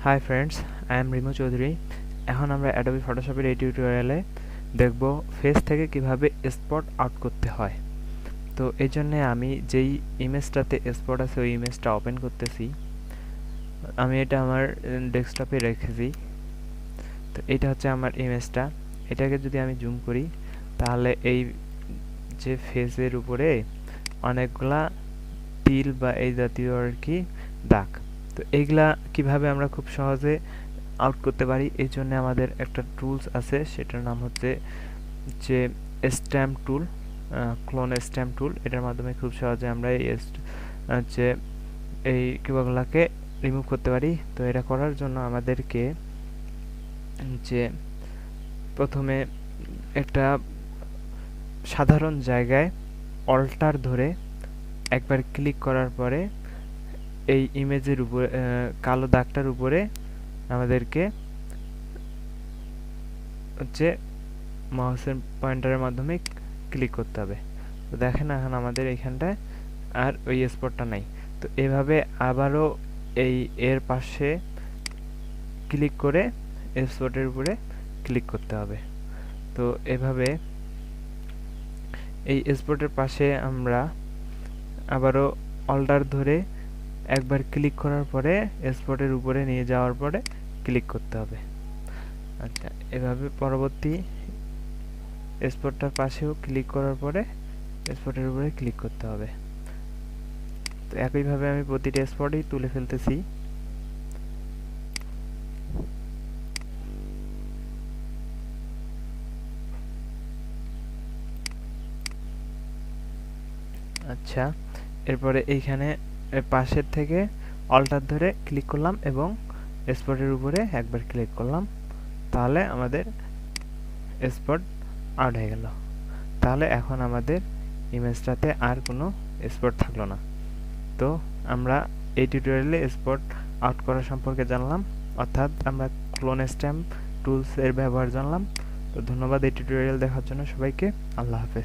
Hi friends, I am Rimu Chowdhury. এখন আমরা Adobe ফটোশপের এই টিউটোরিয়ালে দেখব ফেস থেকে কিভাবে স্পট আউট করতে হয়। তো এই জন্যে আমি যেই ইমেজটাতে স্পট আছে ওই ইমেজটা ওপেন করতেছি। আমি এটা আমার ডেস্কটপে রেখেছি। তো এটা হচ্ছে আমার ইমেজটা। এটাকে যদি আমি জুম করি তাহলে এই যে ফেসের উপরে অনেকগুলা তিল বা এই জাতীয় আর কি দাগ। তো এইগুলা কিভাবে আমরা খুব সহজে আউট করতে পারি, এই জন্য আমাদের একটা টুলস আছে, সেটার নাম হচ্ছে যে স্ট্যাম্প টুল, ক্লোন স্ট্যাম্প টুল। এটার মাধ্যমে খুব সহজে আমরা যে এই কিউবগুলোকে রিমুভ করতে পারি। তো এটা করার জন্য আমাদেরকে যে প্রথমে একটা সাধারণ জায়গায় অল্টার ধরে একবার ক্লিক করার পরে এই ইমেজের উপরে কালো দাগটার উপরে আমাদেরকে হচ্ছে মাউসের পয়েন্টারের মাধ্যমে ক্লিক করতে হবে। তো দেখেন এখন আমাদের এইখানটায় আর ওই স্পটটা নাই। তো এভাবে আবারও এর পাশে ক্লিক করে স্পটের উপরে ক্লিক করতে হবে। তো এভাবে এই স্পটের পাশে আমরা আবারও অল্টার ধরে একবার ক্লিক করার পরে স্পটের উপরে নিয়ে যাওয়ার পরে ক্লিক করতে হবে। আচ্ছা, এভাবে পরবর্তী স্পটটার পাশেও ক্লিক করার পরে স্পটের উপরে ক্লিক করতে হবে। তো একইভাবে আমি প্রতিটা স্পটই তুলে ফেলতেছি। আচ্ছা, এরপরে এইখানে পাশের থেকে অল্টার ধরে ক্লিক করলাম এবং স্পটের উপরে একবার ক্লিক করলাম, তাহলে আমাদের স্পট আউট হয়ে গেল। তাহলে এখন আমাদের ইমেজটাতে আর কোনো স্পট থাকলো না। তো আমরা এই টিউটোরিয়ালে স্পট আউট করা সম্পর্কে জানলাম, অর্থাৎ আমরা ক্লোন স্ট্যাম্প টুলস এর ব্যবহার জানলাম। তো ধন্যবাদ এই টিউটোরিয়াল দেখার জন্য সবাইকে। আল্লাহ হাফেজ।